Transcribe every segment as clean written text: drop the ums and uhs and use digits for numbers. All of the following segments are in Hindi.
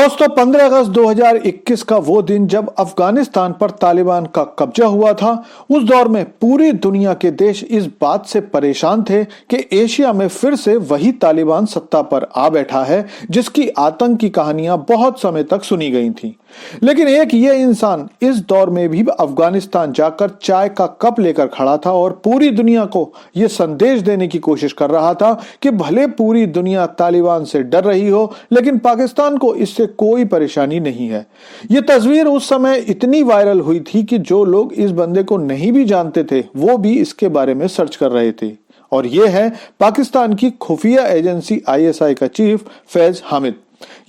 दोस्तों 15 अगस्त 2021 का वो दिन जब अफगानिस्तान पर तालिबान का कब्जा हुआ था, उस दौर में पूरी दुनिया के देश इस बात से परेशान थे कि एशिया में फिर से वही तालिबान सत्ता पर आ बैठा है जिसकी आतंक की कहानियां बहुत समय तक सुनी गई थी। लेकिन एक ये इंसान इस दौर में भी अफगानिस्तान जाकर चाय का कप लेकर खड़ा था और पूरी दुनिया को यह संदेश देने की कोशिश कर रहा था कि भले पूरी दुनिया तालिबान से डर रही हो, लेकिन पाकिस्तान को इससे कोई परेशानी नहीं है। यह तस्वीर उस समय इतनी वायरल हुई थी कि जो लोग इस बंदे को नहीं भी जानते थे वो भी इसके बारे में सर्च कर रहे थे। और यह है पाकिस्तान की खुफिया एजेंसी आईएसआई का चीफ फैज हामिद।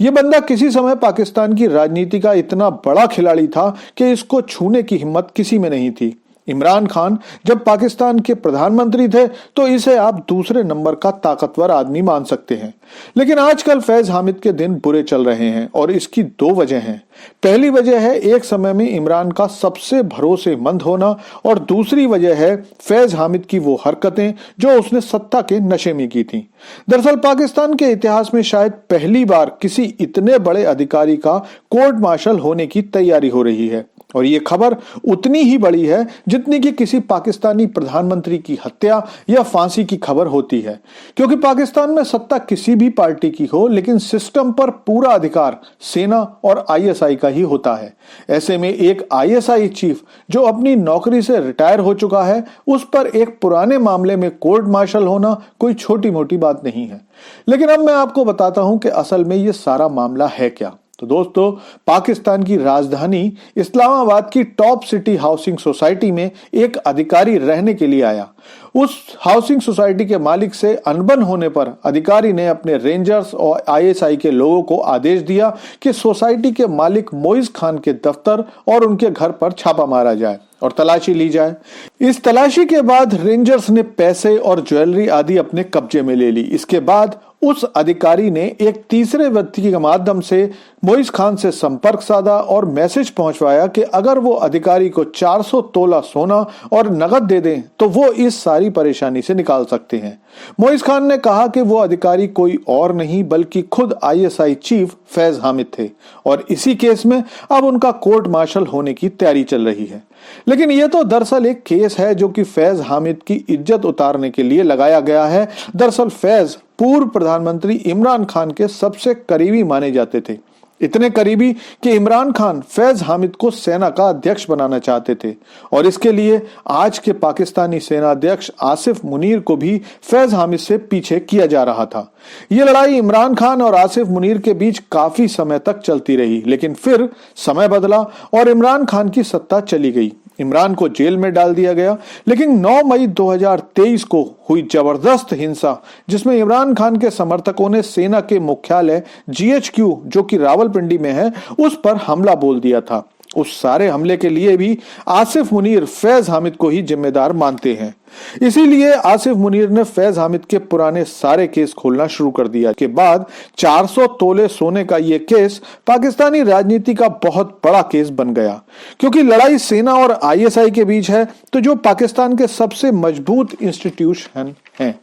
यह बंदा किसी समय पाकिस्तान की राजनीति का इतना बड़ा खिलाड़ी था कि इसको छूने की हिम्मत किसी में नहीं थी। इमरान खान जब पाकिस्तान के प्रधानमंत्री थे तो इसे आप दूसरे नंबर का ताकतवर आदमी मान सकते हैं। लेकिन आजकल फैज हामिद के दिन बुरे चल रहे हैं और इसकी दो वजह हैं। पहली वजह है एक समय में इमरान का सबसे भरोसेमंद होना और दूसरी वजह है फैज हामिद की वो हरकतें जो उसने सत्ता के नशे में की थी। दरअसल पाकिस्तान के इतिहास में शायद पहली बार किसी इतने बड़े अधिकारी का कोर्ट मार्शल होने की तैयारी हो रही है और ये खबर उतनी ही बड़ी है जितनी कि किसी पाकिस्तानी प्रधानमंत्री की हत्या या फांसी की खबर होती है। क्योंकि पाकिस्तान में सत्ता किसी भी पार्टी की हो, लेकिन सिस्टम पर पूरा अधिकार सेना और आईएसआई का ही होता है। ऐसे में एक आईएसआई चीफ जो अपनी नौकरी से रिटायर हो चुका है, उस पर एक पुराने मामले में कोर्ट मार्शल होना कोई छोटी मोटी बात नहीं है। लेकिन अब मैं आपको बताता हूं कि असल में ये सारा मामला है क्या। तो दोस्तों, पाकिस्तान की राजधानी इस्लामाबाद की टॉप सिटी हाउसिंग सोसाइटी में एक अधिकारी रहने के लिए आया। उस हाउसिंग सोसाइटी के मालिक से अनबन होने पर अधिकारी ने अपने रेंजर्स और आईएसआई के लोगों को आदेश दिया कि सोसाइटी के मालिक मोइज खान के दफ्तर और उनके घर पर छापा मारा जाए और तलाशी ली जाए। इस तलाशी के बाद रेंजर्स ने पैसे और ज्वेलरी आदि अपने कब्जे में ले ली। इसके बाद उस अधिकारी ने एक तीसरे व्यक्ति के माध्यम से मोइज खान से संपर्क साधा और मैसेज पहुंचवाया कि अगर वो अधिकारी को 400 तोला सोना और नगद दे दें तो वो इस सारी परेशानी से निकाल सकते हैं। मोइज खान ने कहा कि वो अधिकारी कोई और नहीं बल्कि खुद आईएसआई चीफ फैज हामिद थे और इसी केस में अब उनका कोर्ट मार्शल होने की तैयारी चल रही है। लेकिन यह तो दरअसल एक केस है जो कि फैज हामिद की इज्जत उतारने के लिए लगाया गया है। दरअसल फैज पूर्व प्रधानमंत्री इमरान खान के सबसे करीबी माने जाते थे, इतने करीबी कि इमरान खान फैज हामिद को सेना का अध्यक्ष बनाना चाहते थे और इसके लिए आज के पाकिस्तानी सेना अध्यक्ष आसिफ मुनीर को भी फैज हामिद से पीछे किया जा रहा था। यह लड़ाई इमरान खान और आसिफ मुनीर के बीच काफी समय तक चलती रही, लेकिन फिर समय बदला और इमरान खान की सत्ता चली गई। इमरान को जेल में डाल दिया गया। लेकिन 9 मई 2023 को हुई जबरदस्त हिंसा जिसमें इमरान खान के समर्थकों ने सेना के मुख्यालय GHQ जो कि रावलपिंडी में है उस पर हमला बोल दिया था। उस सारे हमले के लिए भी आसिफ मुनीर फैज हामिद को ही जिम्मेदार मानते हैं। इसीलिए आसिफ मुनीर ने फैज हामिद के पुराने सारे केस खोलना शुरू कर दिया। के बाद 400 तोले सोने का यह केस पाकिस्तानी राजनीति का बहुत बड़ा केस बन गया। क्योंकि लड़ाई सेना और आईएसआई के बीच है तो जो पाकिस्तान के सबसे मजबूत इंस्टीट्यूशन हैं।